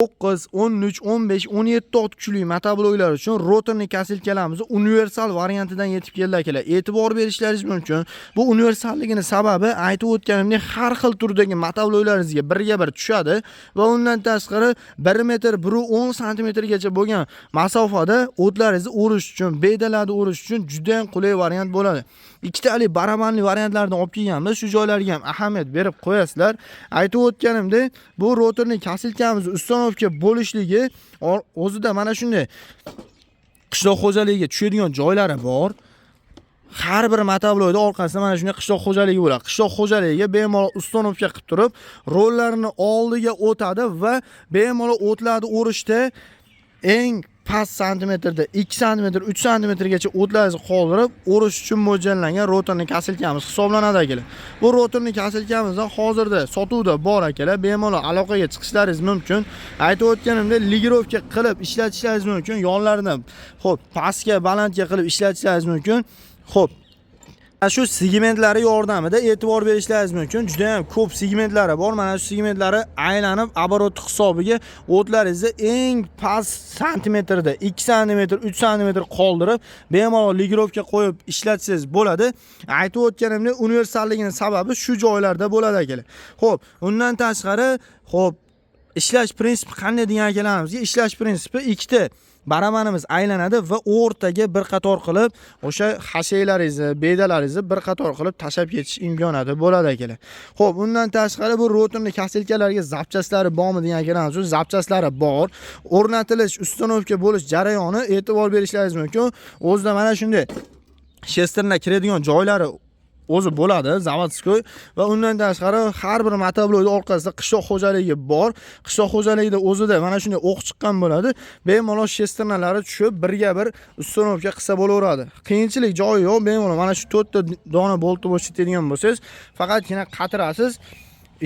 9, 13, 15, 17 ot kuchli motobloklar uchun rotorli kasilkalarimiz universal variantidan yetib keldi akalar. E'tibor berishlaringiz mumkin. Bu universalligini sababi aytib o'tganimdek har xil turdagi motobloklarga birga bir tushadi va undan tashqari 1 metr 1.10 santimetrgacha bo'lgan masofada o'tlaringizni o'rish uchun, bedalarni o'rish uchun juda ham qulay variant bo'ladi. Ikkitali baramanli variantlardan olib kelganmiz. Shu joylarga ham ahamiyat berib qo'yasizlar. Aytib o'tganimdek, bu rotorli kasilkamiz ustonovka bo'lishligi o'zida mana shunday qishloq xo'jaligiga tushadigan joylari bor. Har bir motoblokda orqasida mana shunday qishloq xo'jaligi bo'ladi. Qishloq xo'jaligiga bemalol ustonovka qilib turib, rollarini oldiga o'tadi va bemalol o'tlarni o'rishda eng past santimetrda 2 santimetr 3 santimetrgacha o'tlarni qoldirib o'rish uchun mo'ljallangan rotorli kasilkamiz hisoblanadi akalar. Bu rotorli kasilkamizdan hozirda sotuvda bor akalar. Bemalol aloqaga chiqishlaringiz mumkin. Aytib o'tganimdek, ligirovka qilib ishlatishlaringiz mumkin. Yonlarini xo'p, pastga, balandga qilib ishlatishlaringiz mumkin. Xo'p, shu segmentlari yordamida e'tibor berishlaringiz mumkin. Juda ham ko'p segmentlari bor. Mana shu segmentlari aylanib оборот hisobiga o'tlaringizni eng past santimetrda 2 santimetr 3 santimetr qoldirib bemalol ligirovka qo'yib ishlatsangiz bo'ladi. Aytib o'tganimdek, universalligining sababi shu joylarda bo'ladi akalar. Xo'p, undan tashqari, xo'p, ishlash prinsipi qanday degan akalarimizga, ishlash prinsipi ikkita baramanimiz aylanadi va o'rtaga bir qator qilib o'sha hashaylaringizni, bedalaringizni bir qator qilib tashab ketish imkoniyati bo'ladi akalar. Xo'p, undan tashqari bu rotorli kasilkalarga zapchaslari bormi degan akalarimiz uchun zapchaslari bor. O'rnatilish, ustonovka bo'lish jarayoni e'tibor berishlaringiz mumkin. O'zida mana shunday shesterna kiradigan joylari o'zi bo'ladi, zavodskoy va undan tashqari har bir motoblokning orqasida qishloq xo'jaligi bor. Qishloq xo'jaligida o'zida mana shunday o'q chiqqan bo'ladi. Bemalol shesternalari tushib birga bir ustonovka qilsa bo'laveradi. Qiyinchilik joyi yo'q. Bemalol mana shu 4 ta dona boltni bo'shatadigan bo'lsangiz, faqatgina qatirasiz,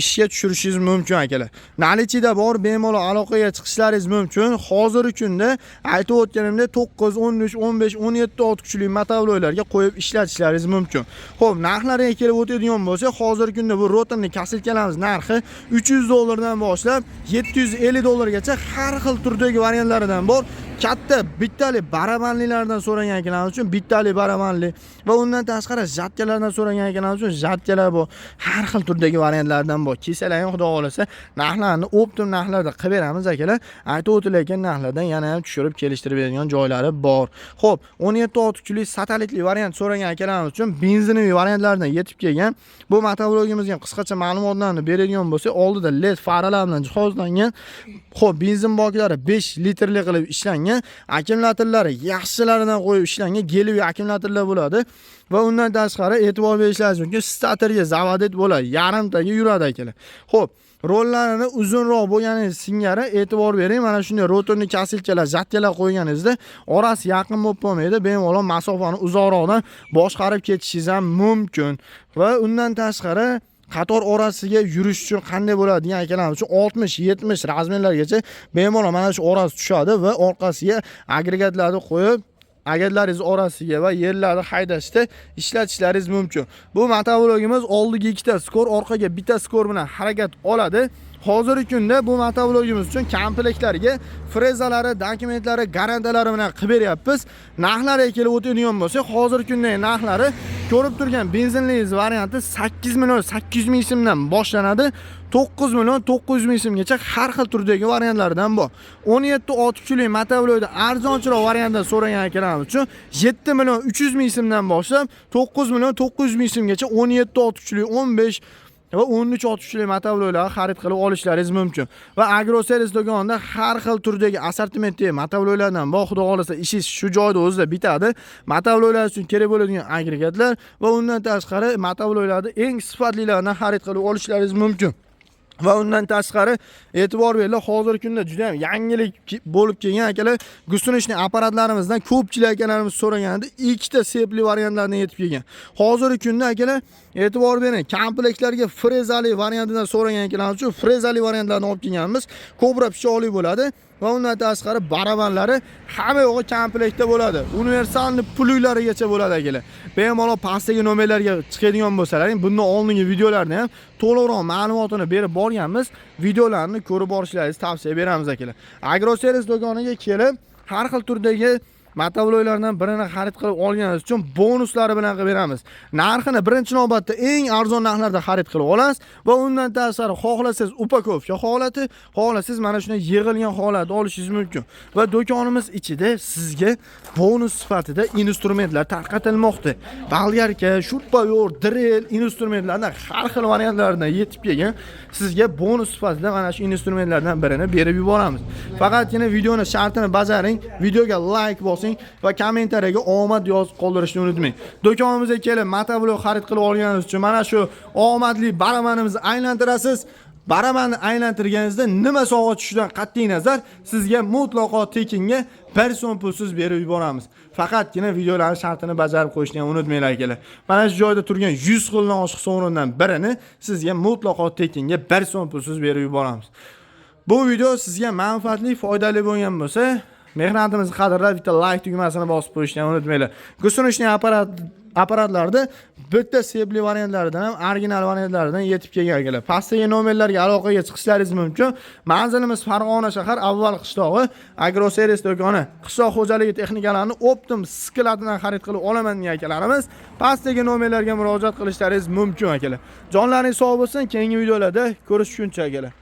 ishga tushirishingiz mumkin akalar. Nalichida bor, bemalol aloqaga chiqishlaringiz mumkin. Hozirgi kunda aytib o'tganimdek 9, 13, 15, 17 ot kuchli motobloklarga qo'yib ishlatishlaringiz mumkin. Xo'p, narxlariga kelib o'tadigan bo'lsa, hozirgi kunda bu rotorli kasilkalarimiz narxi 300 dollardan boshlab 750 dollargacha har xil turdagi variantlaridan bor. Katta bittali baramanlilardan so'ragan ekanlar uchun bittali baramanli va undan tashqari jatkalardan so'ragan ekanlar uchun jatkalar bor. Har xil turdagi variantlardan bor. Kelsalar ham xudo xolasa narxlarni optim narxlarda qilib beramiz akalar. Aytib o'tilayotgan narxlardan yana ham tushirib kelishtirib beradigan joylari bor. Xo'p, 17 ot kuchli satelitli variant so'ragan akalarimiz uchun benzinli variantlardan yetib kelgan. Bu motoblogimizga qisqacha ma'lumotlarni beradigan bo'lsak, oldida LED faralar bilan jihozlangan. Xo'p, benzin boklari 5 litrli qilib ishlangan. Akkumulyatorlari yaxshilaridan qo'yib ishlangan geliy akkumulyatorlar bo'ladi va undan tashqari e'tibor berishlaringiz mumkin, starterga zavodet bo'ladi, yarimtaga yuradi akalar. Xo'p, rollarini uzunroq bo'lgani singari e'tibor bering. Mana shunday rotorli kasilkalar, jatkalar qo'yganingizda orasi yaqin bo'lib qolmaydi. Bemalol masofani uzoqroqdan boshqarib ketishingiz ham mumkin. Va undan tashqari qator orasiga yurish uchun qanday bo'ladi degan akalarimiz uchun 60-70 razmerlargacha bemalol mana shu orasi tushadi va orqasiga agregatlarni qo'yib, agregatlaringiz orasiga va yerlarni haydashda ishlatishlaringiz mumkin. Bu motoblogimiz oldiga 2 ta skor, orqaga 1 ta skor bilan harakat oladi. Hozirgi kunda bu motoblogimiz uchun komplektlarga frezalari, dokumentlari, garantiyalari bilan qilib beryapmiz. Narxlariga kelib o'tadigan bo'lsak, hozirgi kundagi narxlari ko'rib turgan benzinli varianti 8 million 800 ming so'mdan boshlanadi. 9 million 900 ming so'mgacha har xil turdagi variantlardan bor. 17 ot kuchli motoblokda arzonchiroq variantdan so'ragan akalarimiz uchun 7 million 300 ming so'mdan boshlab 9 million 900 ming so'mgacha 17 ot kuchli 15 va 13 ot kuchli motobloklarni xarid qilib olishlaringiz mumkin. Va Agroservis do'konida har xil turdagi assortimentdagi motobloklardan bor. Xudo xolasa ishingiz shu joyda o'zida bitadi. Motobloklar uchun kerak bo'ladigan agregatlar va undan tashqari motobloklarni eng sifatlilaridan xarid qilib olishlaringiz mumkin. Va undan tashqari e'tibor beringlar, hozirgi kunda juda ham yangilik bo'lib kelgan akalar, gustunishning apparatlarimizdan ko'pchilik akalarimiz so'raganda 2 ta sepli variantlardan yetib kelgan. Hozirgi kunda akalar e'tibor bering, komplektlarga frezali variantidan so'ragan akalarimiz uchun frezali variantlarni olib kelganmiz. Kobra pichoqli bo'ladi. va undan tashqari barabanlari hamma yo'g'i komplektda bo'ladi. Universalni pullarigacha bo'ladi akalar. Bemalol pastdagi nomerlarga chiqadigan bo'lsalaring, bundan oldingi videolarda ham to'liqroq ma'lumotini berib borganmiz. Videolarni ko'rib borishlaringizni tavsiya beramiz akalar. Agroservis do'koniga kelib, har xil turdagi motovloylardan birini xarid qilib olganingiz uchun bonuslari bilan qilib beramiz. Narxini birinchi navbatda eng arzon narxlarda xarid qilib olasiz va undan tashqari xohlasangiz upakovka holati, xohlasangiz mana shunday yig'ilgan holat olishingiz mumkin. Va do'konimiz ichida sizga bonus sifatida instrumentlar tarqatilmoqda. Bolgarka, shurpayor, drill instrumentlardan har xil variantlardan yetib kelgan sizga bonus sifatida mana shu instrumentlardan birini berib yuboramiz. Faqatgina videoni shartini bajaring, videoga like bosing va kommentariyaga omad yozib qoldirishni unutmang. Do'konimizga kelib motovlog xarid qilib olganingiz uchun mana shu omadli baramanimizni aylantirasiz. Baramanni aylantirganingizda nima sovg'a tushishidan qat'iy nazar sizga mutlaqo tekinga 1 so'm pulsiz berib yuboramiz. Faqatgina videolarning shartini bajarib qo'yishni ham unutmanglar akalar. Mana shu joyda turgan 100 xildan oshiq sovrindan birini sizga mutlaqo tekinga 1 so'm pulsiz berib yuboramiz. Bu video sizga manfaatli, foydali bo'lgan bo'lsa, mehnatimizni qadrlab bitta like tugmasini bosib qo'yishni unutmanglar. Gusunishning apparatlarda bitta sepli variantlaridan ham original variantlaridan yetib kelgan akalar. Pastdagi nomerlarga aloqaga chiqishlaringiz mumkin. Manzilimiz Farg'ona shahar avval qishlog'i, Agroservis do'koni. Qishloq xo'jaligi texnikalarini Optim skladidan xarid qilib olaman degan akalarimiz pastdagi nomerlarga murojaat qilishlaringiz mumkin akalar. Jonlaringiz sog' bo'lsin, keyingi videolarda ko'rishguncha akalar.